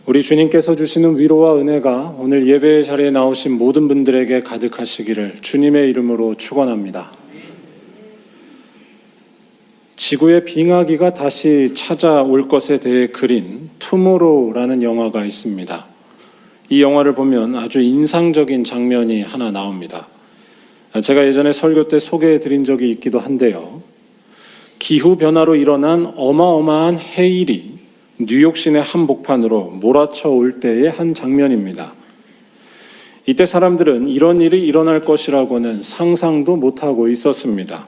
우리 주님께서 주시는 위로와 은혜가 오늘 예배의 자리에 나오신 모든 분들에게 가득하시기를 주님의 이름으로 축원합니다. 지구의 빙하기가 다시 찾아올 것에 대해 그린 투모로우라는 영화가 있습니다. 이 영화를 보면 아주 인상적인 장면이 하나 나옵니다. 제가 예전에 설교 때 소개해 드린 적이 있기도 한데요. 기후변화로 일어난 어마어마한 해일이 뉴욕 시내 한복판으로 몰아쳐 올 때의 한 장면입니다. 이때 사람들은 이런 일이 일어날 것이라고는 상상도 못하고 있었습니다.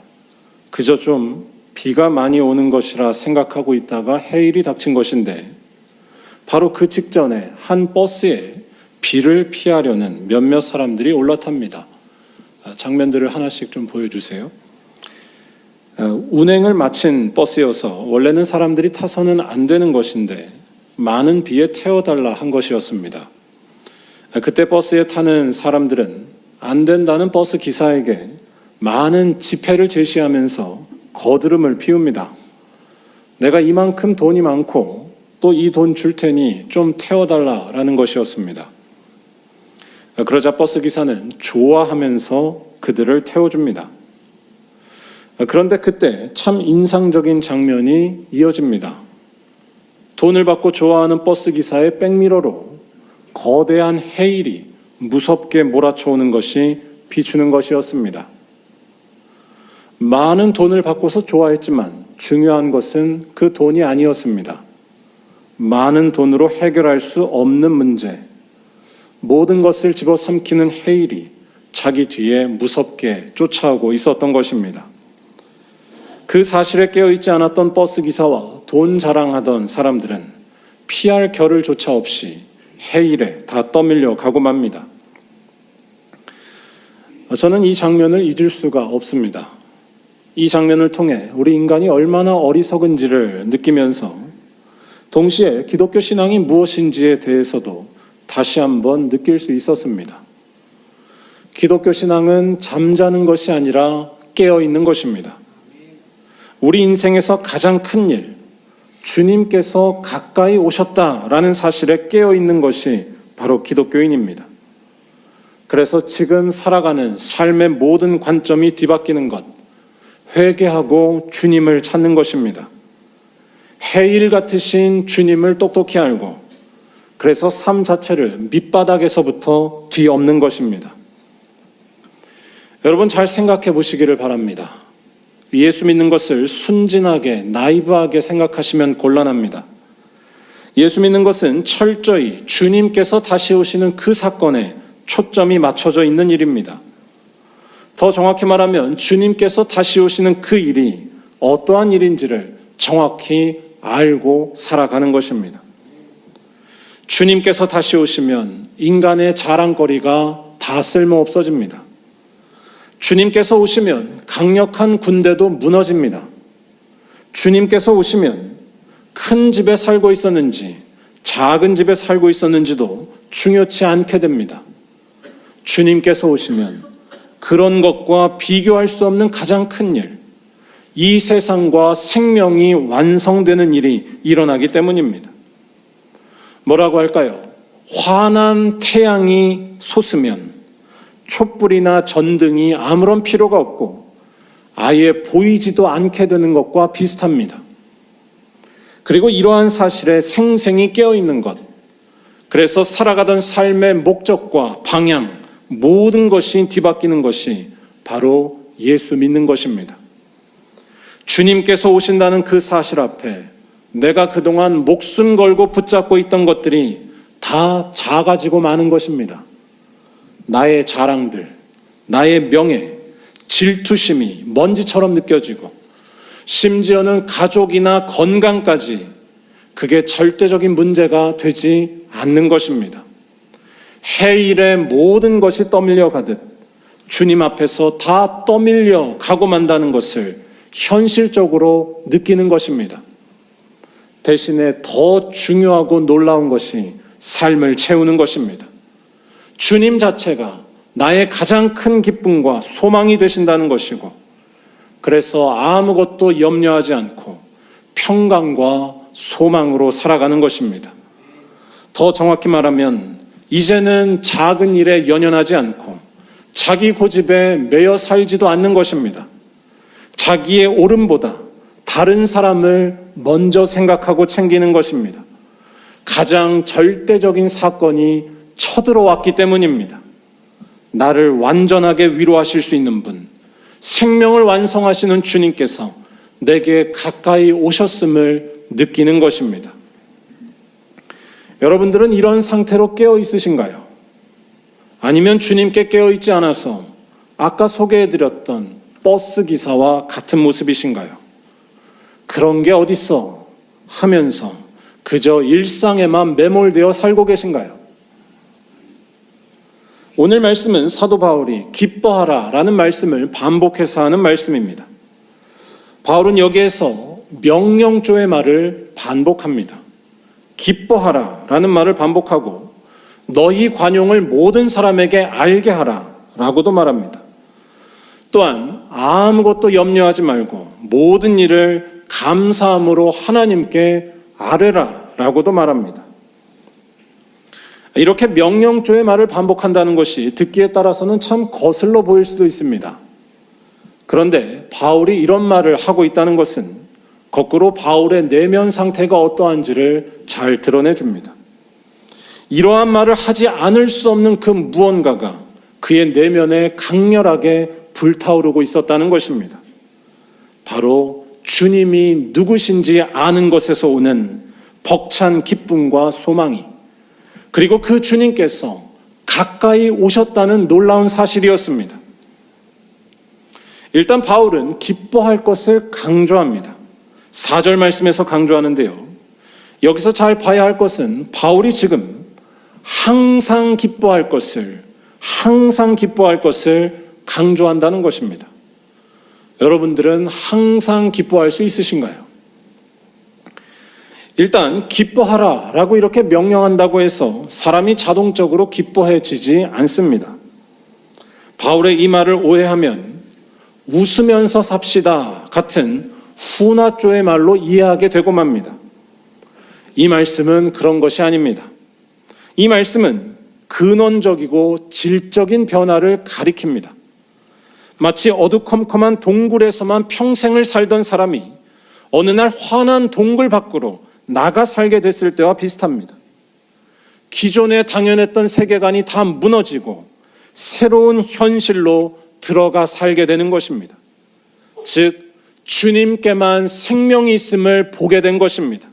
그저 좀 비가 많이 오는 것이라 생각하고 있다가 해일이 닥친 것인데 바로 그 직전에 한 버스에 비를 피하려는 몇몇 사람들이 올라탑니다. 장면들을 하나씩 좀 보여주세요. 운행을 마친 버스여서 원래는 사람들이 타서는 안 되는 것인데 많은 비에 태워달라 한 것이었습니다. 그때 버스에 타는 사람들은 안 된다는 버스 기사에게 많은 지폐를 제시하면서 거드름을 피웁니다. 내가 이만큼 돈이 많고 또 이 돈 줄 테니 좀 태워달라라는 것이었습니다. 그러자 버스 기사는 좋아하면서 그들을 태워줍니다. 그런데 그때 참 인상적인 장면이 이어집니다. 돈을 받고 좋아하는 버스 기사의 백미러로 거대한 해일이 무섭게 몰아쳐오는 것이 비추는 것이었습니다. 많은 돈을 받고서 좋아했지만 중요한 것은 그 돈이 아니었습니다. 많은 돈으로 해결할 수 없는 문제, 모든 것을 집어삼키는 해일이 자기 뒤에 무섭게 쫓아오고 있었던 것입니다. 그 사실에 깨어있지 않았던 버스 기사와 돈 자랑하던 사람들은 피할 겨를조차 없이 해일에 다 떠밀려 가고 맙니다. 저는 이 장면을 잊을 수가 없습니다. 이 장면을 통해 우리 인간이 얼마나 어리석은지를 느끼면서 동시에 기독교 신앙이 무엇인지에 대해서도 다시 한번 느낄 수 있었습니다. 기독교 신앙은 잠자는 것이 아니라 깨어있는 것입니다. 우리 인생에서 가장 큰 일, 주님께서 가까이 오셨다라는 사실에 깨어있는 것이 바로 기독교인입니다. 그래서 지금 살아가는 삶의 모든 관점이 뒤바뀌는 것, 회개하고 주님을 찾는 것입니다. 해일 같으신 주님을 똑똑히 알고 그래서 삶 자체를 밑바닥에서부터 뒤엎는 것입니다. 여러분 잘 생각해 보시기를 바랍니다. 예수 믿는 것을 순진하게, 나이브하게 생각하시면 곤란합니다. 예수 믿는 것은 철저히 주님께서 다시 오시는 그 사건에 초점이 맞춰져 있는 일입니다. 더 정확히 말하면 주님께서 다시 오시는 그 일이 어떠한 일인지를 정확히 알고 살아가는 것입니다. 주님께서 다시 오시면 인간의 자랑거리가 다 쓸모없어집니다. 주님께서 오시면 강력한 군대도 무너집니다. 주님께서 오시면 큰 집에 살고 있었는지 작은 집에 살고 있었는지도 중요치 않게 됩니다. 주님께서 오시면 그런 것과 비교할 수 없는 가장 큰 일, 이 세상과 생명이 완성되는 일이 일어나기 때문입니다. 뭐라고 할까요? 환한 태양이 솟으면 촛불이나 전등이 아무런 필요가 없고 아예 보이지도 않게 되는 것과 비슷합니다. 그리고 이러한 사실에 생생히 깨어있는 것, 그래서 살아가던 삶의 목적과 방향, 모든 것이 뒤바뀌는 것이 바로 예수 믿는 것입니다. 주님께서 오신다는 그 사실 앞에 내가 그동안 목숨 걸고 붙잡고 있던 것들이 다 작아지고 마는 것입니다. 나의 자랑들, 나의 명예, 질투심이 먼지처럼 느껴지고 심지어는 가족이나 건강까지 그게 절대적인 문제가 되지 않는 것입니다. 해일에 모든 것이 떠밀려 가듯 주님 앞에서 다 떠밀려 가고 만다는 것을 현실적으로 느끼는 것입니다. 대신에 더 중요하고 놀라운 것이 삶을 채우는 것입니다. 주님 자체가 나의 가장 큰 기쁨과 소망이 되신다는 것이고, 그래서 아무것도 염려하지 않고 평강과 소망으로 살아가는 것입니다. 더 정확히 말하면 이제는 작은 일에 연연하지 않고 자기 고집에 매여 살지도 않는 것입니다. 자기의 옳음보다 다른 사람을 먼저 생각하고 챙기는 것입니다. 가장 절대적인 사건이 쳐들어왔기 때문입니다. 나를 완전하게 위로하실 수 있는 분, 생명을 완성하시는 주님께서 내게 가까이 오셨음을 느끼는 것입니다. 여러분들은 이런 상태로 깨어 있으신가요? 아니면 주님께 깨어 있지 않아서 아까 소개해드렸던 버스 기사와 같은 모습이신가요? 그런 게 어딨어 하면서 그저 일상에만 매몰되어 살고 계신가요? 오늘 말씀은 사도 바울이 기뻐하라 라는 말씀을 반복해서 하는 말씀입니다. 바울은 여기에서 명령조의 말을 반복합니다. 기뻐하라 라는 말을 반복하고 너희 관용을 모든 사람에게 알게 하라 라고도 말합니다. 또한 아무것도 염려하지 말고 모든 일을 감사함으로 하나님께 아뢰라 라고도 말합니다. 이렇게 명령조의 말을 반복한다는 것이 듣기에 따라서는 참 거슬러 보일 수도 있습니다. 그런데 바울이 이런 말을 하고 있다는 것은 거꾸로 바울의 내면 상태가 어떠한지를 잘 드러내줍니다. 이러한 말을 하지 않을 수 없는 그 무언가가 그의 내면에 강렬하게 불타오르고 있었다는 것입니다. 바로 주님이 누구신지 아는 것에서 오는 벅찬 기쁨과 소망이, 그리고 그 주님께서 가까이 오셨다는 놀라운 사실이었습니다. 일단 바울은 기뻐할 것을 강조합니다. 4절 말씀에서 강조하는데요. 여기서 잘 봐야 할 것은 바울이 지금 항상 기뻐할 것을 강조한다는 것입니다. 여러분들은 항상 기뻐할 수 있으신가요? 일단 기뻐하라 라고 이렇게 명령한다고 해서 사람이 자동적으로 기뻐해지지 않습니다. 바울의 이 말을 오해하면 웃으면서 삽시다 같은 후나조의 말로 이해하게 되고 맙니다. 이 말씀은 그런 것이 아닙니다. 이 말씀은 근원적이고 질적인 변화를 가리킵니다. 마치 어두컴컴한 동굴에서만 평생을 살던 사람이 어느 날 환한 동굴 밖으로 나가 살게 됐을 때와 비슷합니다. 기존에 당연했던 세계관이 다 무너지고 새로운 현실로 들어가 살게 되는 것입니다. 즉 주님께만 생명이 있음을 보게 된 것입니다.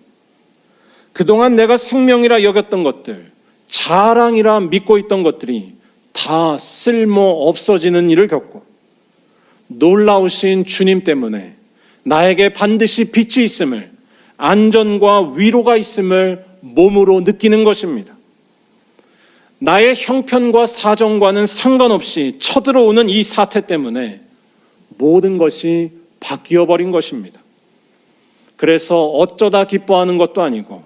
그동안 내가 생명이라 여겼던 것들, 자랑이라 믿고 있던 것들이 다 쓸모 없어지는 일을 겪고 놀라우신 주님 때문에 나에게 반드시 빛이 있음을, 안전과 위로가 있음을 몸으로 느끼는 것입니다. 나의 형편과 사정과는 상관없이 쳐들어오는 이 사태 때문에 모든 것이 바뀌어버린 것입니다. 그래서 어쩌다 기뻐하는 것도 아니고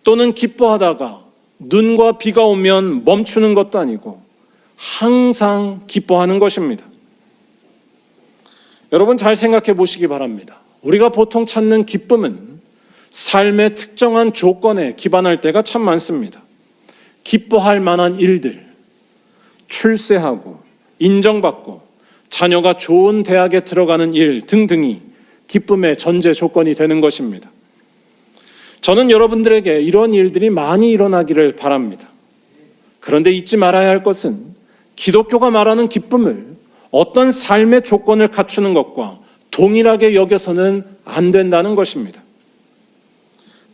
또는 기뻐하다가 눈과 비가 오면 멈추는 것도 아니고 항상 기뻐하는 것입니다. 여러분 잘 생각해 보시기 바랍니다. 우리가 보통 찾는 기쁨은 삶의 특정한 조건에 기반할 때가 참 많습니다. 기뻐할 만한 일들, 출세하고 인정받고 자녀가 좋은 대학에 들어가는 일 등등이 기쁨의 전제 조건이 되는 것입니다. 저는 여러분들에게 이런 일들이 많이 일어나기를 바랍니다. 그런데 잊지 말아야 할 것은 기독교가 말하는 기쁨을 어떤 삶의 조건을 갖추는 것과 동일하게 여겨서는 안 된다는 것입니다.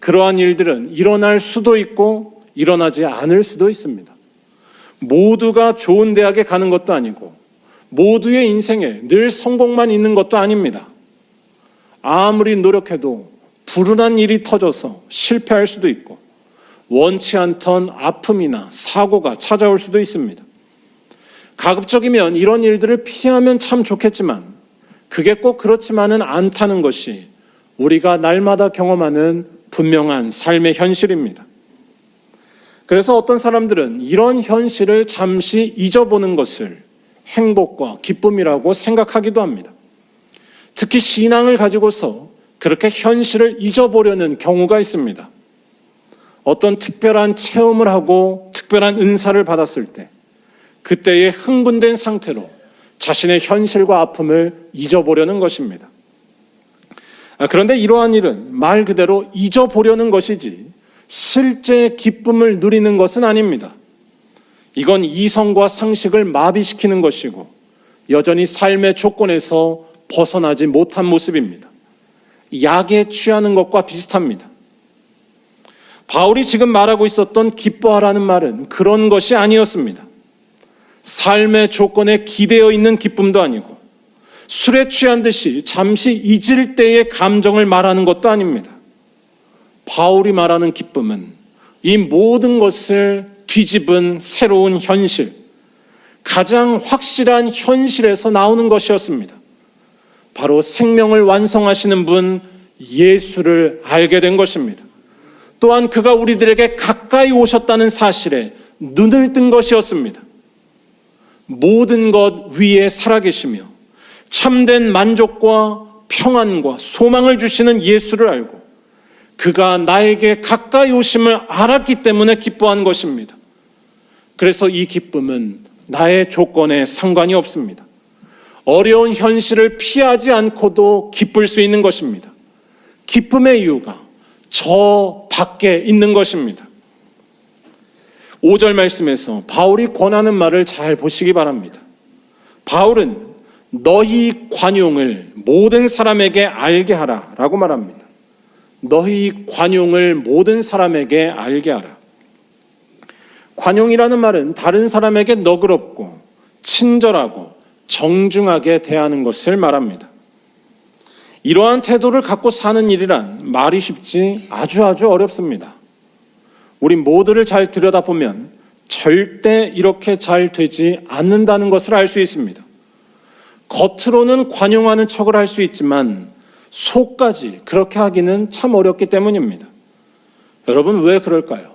그러한 일들은 일어날 수도 있고 일어나지 않을 수도 있습니다. 모두가 좋은 대학에 가는 것도 아니고 모두의 인생에 늘 성공만 있는 것도 아닙니다. 아무리 노력해도 불운한 일이 터져서 실패할 수도 있고 원치 않던 아픔이나 사고가 찾아올 수도 있습니다. 가급적이면 이런 일들을 피하면 참 좋겠지만 그게 꼭 그렇지만은 않다는 것이 우리가 날마다 경험하는 분명한 삶의 현실입니다. 그래서 어떤 사람들은 이런 현실을 잠시 잊어보는 것을 행복과 기쁨이라고 생각하기도 합니다. 특히 신앙을 가지고서 그렇게 현실을 잊어보려는 경우가 있습니다. 어떤 특별한 체험을 하고 특별한 은사를 받았을 때 그때의 흥분된 상태로 자신의 현실과 아픔을 잊어보려는 것입니다. 그런데 이러한 일은 말 그대로 잊어보려는 것이지 실제 기쁨을 누리는 것은 아닙니다. 이건 이성과 상식을 마비시키는 것이고 여전히 삶의 조건에서 벗어나지 못한 모습입니다. 약에 취하는 것과 비슷합니다. 바울이 지금 말하고 있었던 기뻐하라는 말은 그런 것이 아니었습니다. 삶의 조건에 기대어 있는 기쁨도 아니고 술에 취한 듯이 잠시 잊을 때의 감정을 말하는 것도 아닙니다. 바울이 말하는 기쁨은 이 모든 것을 뒤집은 새로운 현실, 가장 확실한 현실에서 나오는 것이었습니다. 바로 생명을 완성하시는 분 예수를 알게 된 것입니다. 또한 그가 우리들에게 가까이 오셨다는 사실에 눈을 뜬 것이었습니다. 모든 것 위에 살아계시며 참된 만족과 평안과 소망을 주시는 예수를 알고 그가 나에게 가까이 오심을 알았기 때문에 기뻐한 것입니다. 그래서 이 기쁨은 나의 조건에 상관이 없습니다. 어려운 현실을 피하지 않고도 기쁠 수 있는 것입니다. 기쁨의 이유가 저 밖에 있는 것입니다. 5절 말씀에서 바울이 권하는 말을 잘 보시기 바랍니다. 바울은 너희 관용을 모든 사람에게 알게 하라 라고 말합니다. 너희 관용을 모든 사람에게 알게 하라. 관용이라는 말은 다른 사람에게 너그럽고 친절하고 정중하게 대하는 것을 말합니다. 이러한 태도를 갖고 사는 일이란 말이 쉽지 아주 어렵습니다. 우리 모두를 잘 들여다보면 절대 이렇게 잘 되지 않는다는 것을 알 수 있습니다. 겉으로는 관용하는 척을 할 수 있지만 속까지 그렇게 하기는 참 어렵기 때문입니다. 여러분 왜 그럴까요?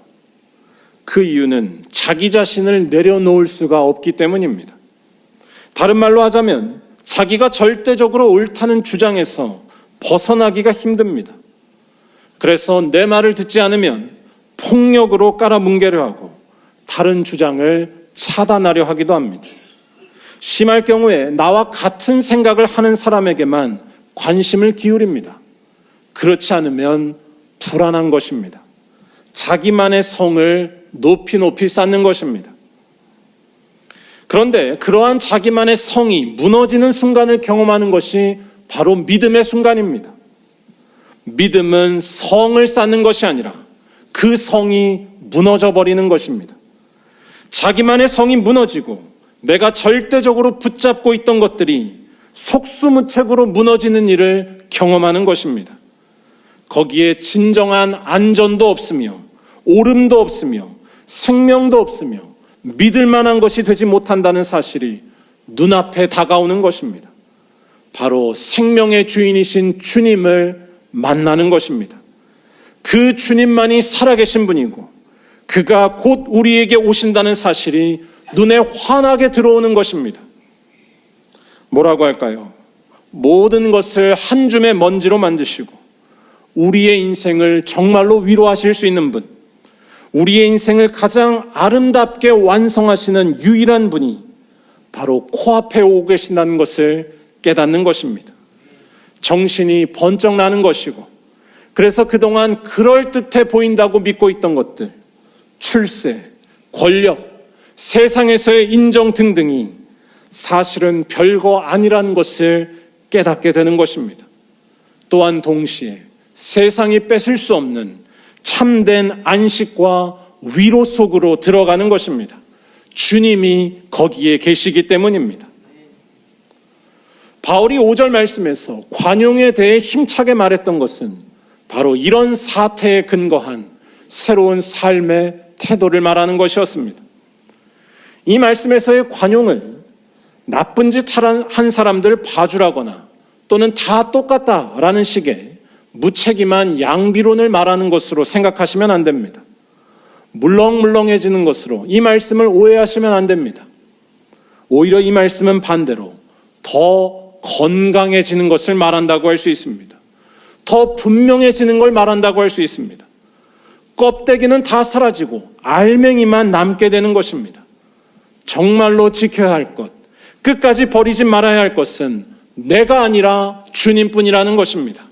그 이유는 자기 자신을 내려놓을 수가 없기 때문입니다. 다른 말로 하자면 자기가 절대적으로 옳다는 주장에서 벗어나기가 힘듭니다. 그래서 내 말을 듣지 않으면 폭력으로 깔아뭉개려 하고 다른 주장을 차단하려 하기도 합니다. 심할 경우에 나와 같은 생각을 하는 사람에게만 관심을 기울입니다. 그렇지 않으면 불안한 것입니다. 자기만의 성을 높이 쌓는 것입니다. 그런데 그러한 자기만의 성이 무너지는 순간을 경험하는 것이 바로 믿음의 순간입니다. 믿음은 성을 쌓는 것이 아니라 그 성이 무너져 버리는 것입니다. 자기만의 성이 무너지고 내가 절대적으로 붙잡고 있던 것들이 속수무책으로 무너지는 일을 경험하는 것입니다. 거기에 진정한 안전도 없으며 오름도 없으며 생명도 없으며 믿을 만한 것이 되지 못한다는 사실이 눈앞에 다가오는 것입니다. 바로 생명의 주인이신 주님을 만나는 것입니다. 그 주님만이 살아계신 분이고 그가 곧 우리에게 오신다는 사실이 눈에 환하게 들어오는 것입니다. 뭐라고 할까요? 모든 것을 한 줌의 먼지로 만드시고 우리의 인생을 정말로 위로하실 수 있는 분, 우리의 인생을 가장 아름답게 완성하시는 유일한 분이 바로 코앞에 오고 계신다는 것을 깨닫는 것입니다. 정신이 번쩍 나는 것이고 그래서 그동안 그럴듯해 보인다고 믿고 있던 것들, 출세, 권력, 세상에서의 인정 등등이 사실은 별거 아니라는 것을 깨닫게 되는 것입니다. 또한 동시에 세상이 뺏을 수 없는 참된 안식과 위로 속으로 들어가는 것입니다. 주님이 거기에 계시기 때문입니다. 바울이 5절 말씀에서 관용에 대해 힘차게 말했던 것은 바로 이런 사태에 근거한 새로운 삶의 태도를 말하는 것이었습니다. 이 말씀에서의 관용을 나쁜 짓 한 사람들 봐주라거나 또는 다 똑같다라는 식의 무책임한 양비론을 말하는 것으로 생각하시면 안 됩니다. 물렁물렁해지는 것으로 이 말씀을 오해하시면 안 됩니다. 오히려 이 말씀은 반대로 더 건강해지는 것을 말한다고 할 수 있습니다. 더 분명해지는 걸 말한다고 할 수 있습니다. 껍데기는 다 사라지고 알맹이만 남게 되는 것입니다. 정말로 지켜야 할 것, 끝까지 버리지 말아야 할 것은 내가 아니라 주님뿐이라는 것입니다.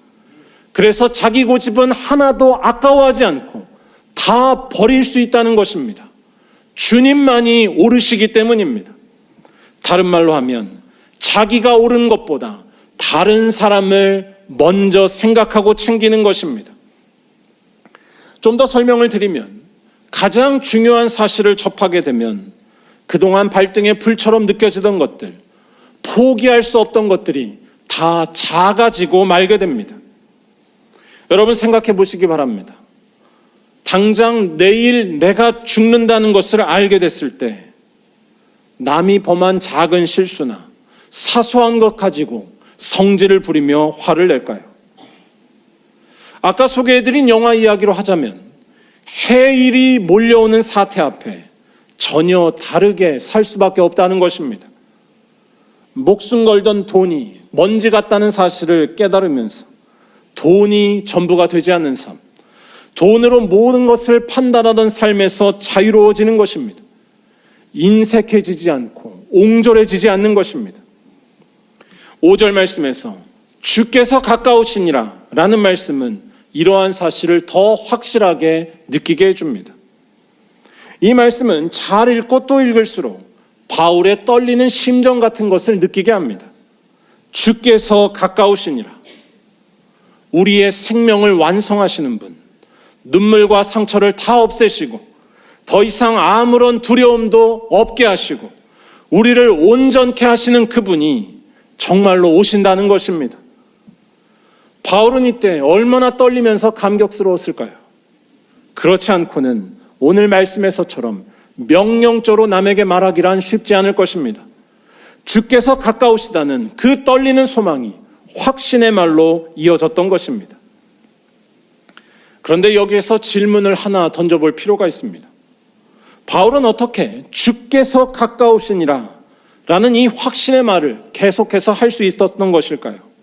그래서 자기 고집은 하나도 아까워하지 않고 다 버릴 수 있다는 것입니다. 주님만이 오르시기 때문입니다. 다른 말로 하면 자기가 옳은 것보다 다른 사람을 먼저 생각하고 챙기는 것입니다. 좀 더 설명을 드리면 가장 중요한 사실을 접하게 되면 그동안 발등에 불처럼 느껴지던 것들, 포기할 수 없던 것들이 다 작아지고 말게 됩니다. 여러분 생각해 보시기 바랍니다. 당장 내일 내가 죽는다는 것을 알게 됐을 때 남이 범한 작은 실수나 사소한 것 가지고 성질을 부리며 화를 낼까요? 아까 소개해드린 영화 이야기로 하자면 해일이 몰려오는 사태 앞에 전혀 다르게 살 수밖에 없다는 것입니다. 목숨 걸던 돈이 먼지 같다는 사실을 깨달으면서 돈이 전부가 되지 않는 삶, 돈으로 모든 것을 판단하던 삶에서 자유로워지는 것입니다. 인색해지지 않고 옹졸해지지 않는 것입니다. 5절 말씀에서 주께서 가까우시니라 라는 말씀은 이러한 사실을 더 확실하게 느끼게 해줍니다. 이 말씀은 잘 읽고 또 읽을수록 바울의 떨리는 심정 같은 것을 느끼게 합니다. 주께서 가까우시니라. 우리의 생명을 완성하시는 분, 눈물과 상처를 다 없애시고 더 이상 아무런 두려움도 없게 하시고 우리를 온전케 하시는 그분이 정말로 오신다는 것입니다. 바울은 이때 얼마나 떨리면서 감격스러웠을까요? 그렇지 않고는 오늘 말씀에서처럼 명령조로 남에게 말하기란 쉽지 않을 것입니다. 주께서 가까우시다는 그 떨리는 소망이 확신의 말로 이어졌던 것입니다. 그런데 여기에서 질문을 하나 던져볼 필요가 있습니다. 바울은 어떻게 주께서 가까우시니라 라는 이 확신의 말을 계속해서 할 수 있었던 것일까요?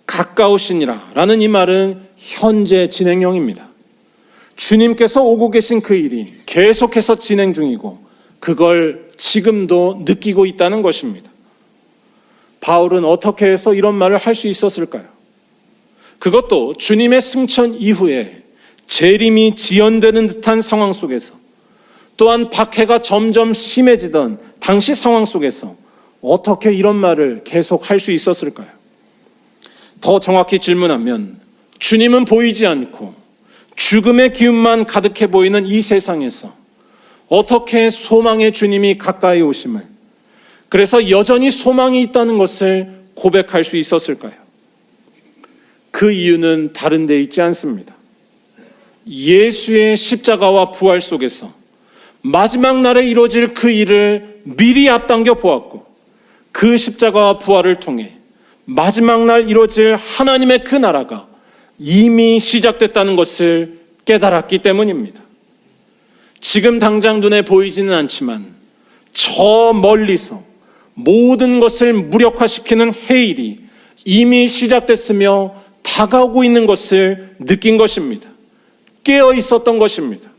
가까우시니라 라는 이 말은 현재 진행형입니다. 주님께서 오고 계신 그 일이 계속해서 진행 중이고 그걸 지금도 느끼고 있다는 것입니다. 바울은 어떻게 해서 이런 말을 할 수 있었을까요? 그것도 주님의 승천 이후에 재림이 지연되는 듯한 상황 속에서 또한 박해가 점점 심해지던 당시 상황 속에서 어떻게 이런 말을 계속 할 수 있었을까요? 더 정확히 질문하면 주님은 보이지 않고 죽음의 기운만 가득해 보이는 이 세상에서 어떻게 소망의 주님이 가까이 오심을, 그래서 여전히 소망이 있다는 것을 고백할 수 있었을까요? 그 이유는 다른 데 있지 않습니다. 예수의 십자가와 부활 속에서 마지막 날에 이루어질 그 일을 미리 앞당겨 보았고 그 십자가와 부활을 통해 마지막 날 이루어질 하나님의 그 나라가 이미 시작됐다는 것을 깨달았기 때문입니다. 지금 당장 눈에 보이지는 않지만 저 멀리서 모든 것을 무력화시키는 해일이 이미 시작됐으며 다가오고 있는 것을 느낀 것입니다. 깨어 있었던 것입니다.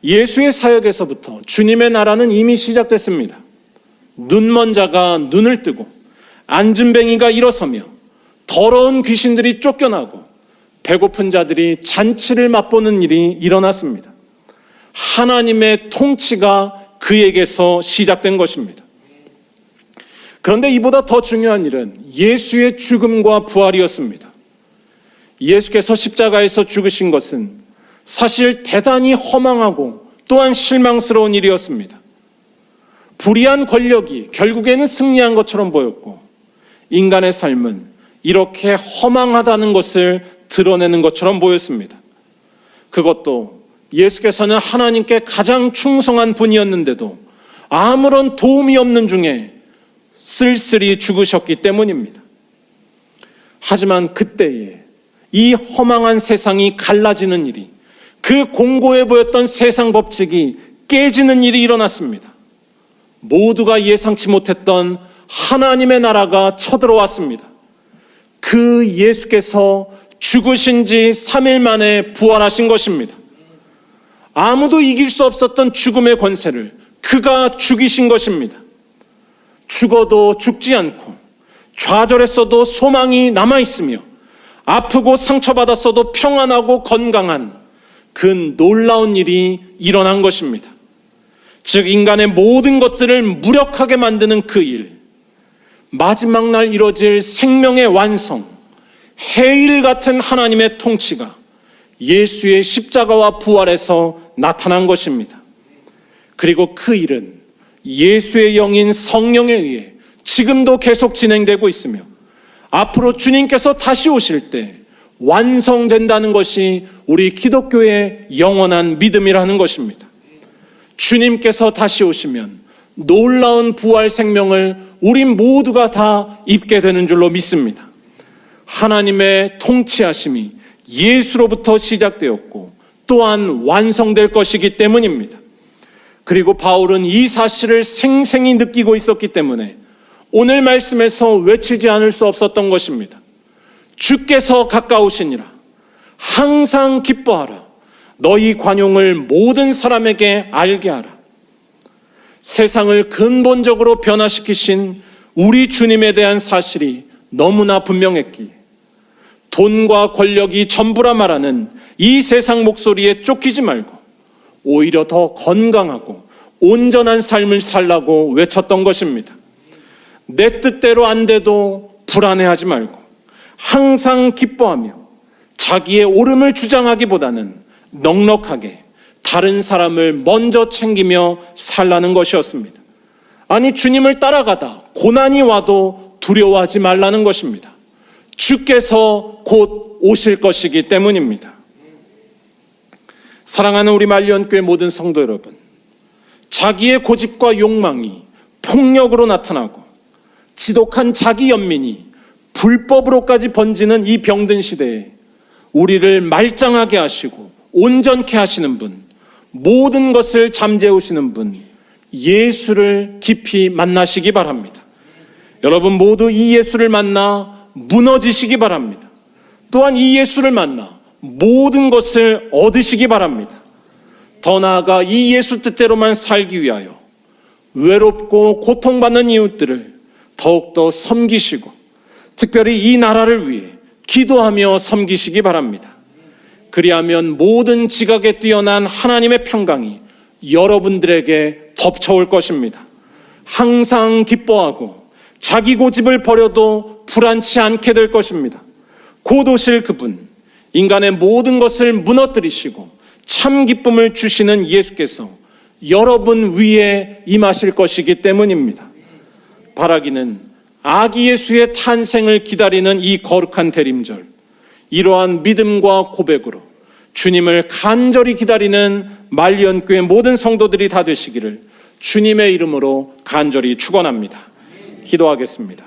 예수의 사역에서부터 주님의 나라는 이미 시작됐습니다. 눈먼 자가 눈을 뜨고 안진뱅이가 일어서며 더러운 귀신들이 쫓겨나고 배고픈 자들이 잔치를 맛보는 일이 일어났습니다. 하나님의 통치가 그에게서 시작된 것입니다. 그런데 이보다 더 중요한 일은 예수의 죽음과 부활이었습니다. 예수께서 십자가에서 죽으신 것은 사실 대단히 허망하고 또한 실망스러운 일이었습니다. 불의한 권력이 결국에는 승리한 것처럼 보였고 인간의 삶은 이렇게 허망하다는 것을 드러내는 것처럼 보였습니다. 그것도 예수께서는 하나님께 가장 충성한 분이었는데도 아무런 도움이 없는 중에 쓸쓸히 죽으셨기 때문입니다. 하지만 그때에 이 허망한 세상이 갈라지는 일이, 그 공고해 보였던 세상 법칙이 깨지는 일이 일어났습니다. 모두가 예상치 못했던 하나님의 나라가 쳐들어왔습니다. 그 예수께서 죽으신 지 3일 만에 부활하신 것입니다. 아무도 이길 수 없었던 죽음의 권세를 그가 죽이신 것입니다. 죽어도 죽지 않고 좌절했어도 소망이 남아있으며 아프고 상처받았어도 평안하고 건강한 그 놀라운 일이 일어난 것입니다. 즉 인간의 모든 것들을 무력하게 만드는 그 일, 마지막 날 이뤄질 생명의 완성, 해일 같은 하나님의 통치가 예수의 십자가와 부활에서 나타난 것입니다. 그리고 그 일은 예수의 영인 성령에 의해 지금도 계속 진행되고 있으며 앞으로 주님께서 다시 오실 때 완성된다는 것이 우리 기독교의 영원한 믿음이라는 것입니다. 주님께서 다시 오시면 놀라운 부활 생명을 우리 모두가 다 입게 되는 줄로 믿습니다. 하나님의 통치하심이 예수로부터 시작되었고 또한 완성될 것이기 때문입니다. 그리고 바울은 이 사실을 생생히 느끼고 있었기 때문에 오늘 말씀에서 외치지 않을 수 없었던 것입니다. 주께서 가까우시니라. 항상 기뻐하라. 너희 관용을 모든 사람에게 알게 하라. 세상을 근본적으로 변화시키신 우리 주님에 대한 사실이 너무나 분명했기에 돈과 권력이 전부라 말하는 이 세상 목소리에 쫓기지 말고 오히려 더 건강하고 온전한 삶을 살라고 외쳤던 것입니다. 내 뜻대로 안 돼도 불안해하지 말고 항상 기뻐하며 자기의 옳음을 주장하기보다는 넉넉하게 다른 사람을 먼저 챙기며 살라는 것이었습니다. 아니, 주님을 따라가다 고난이 와도 두려워하지 말라는 것입니다. 주께서 곧 오실 것이기 때문입니다. 사랑하는 우리 말리언교회 모든 성도 여러분, 자기의 고집과 욕망이 폭력으로 나타나고 지독한 자기 연민이 불법으로까지 번지는 이 병든 시대에 우리를 말짱하게 하시고 온전케 하시는 분, 모든 것을 잠재우시는 분, 예수를 깊이 만나시기 바랍니다. 여러분 모두 이 예수를 만나 무너지시기 바랍니다. 또한 이 예수를 만나 모든 것을 얻으시기 바랍니다. 더 나아가 이 예수 뜻대로만 살기 위하여 외롭고 고통받는 이웃들을 더욱더 섬기시고 특별히 이 나라를 위해 기도하며 섬기시기 바랍니다. 그리하면 모든 지각에 뛰어난 하나님의 평강이 여러분들에게 덮쳐올 것입니다. 항상 기뻐하고 자기 고집을 버려도 불안치 않게 될 것입니다. 곧 오실 그분, 인간의 모든 것을 무너뜨리시고 참 기쁨을 주시는 예수께서 여러분 위에 임하실 것이기 때문입니다. 바라기는 아기 예수의 탄생을 기다리는 이 거룩한 대림절, 이러한 믿음과 고백으로 주님을 간절히 기다리는 말리언교회 모든 성도들이 다 되시기를 주님의 이름으로 간절히 축원합니다. 기도하겠습니다.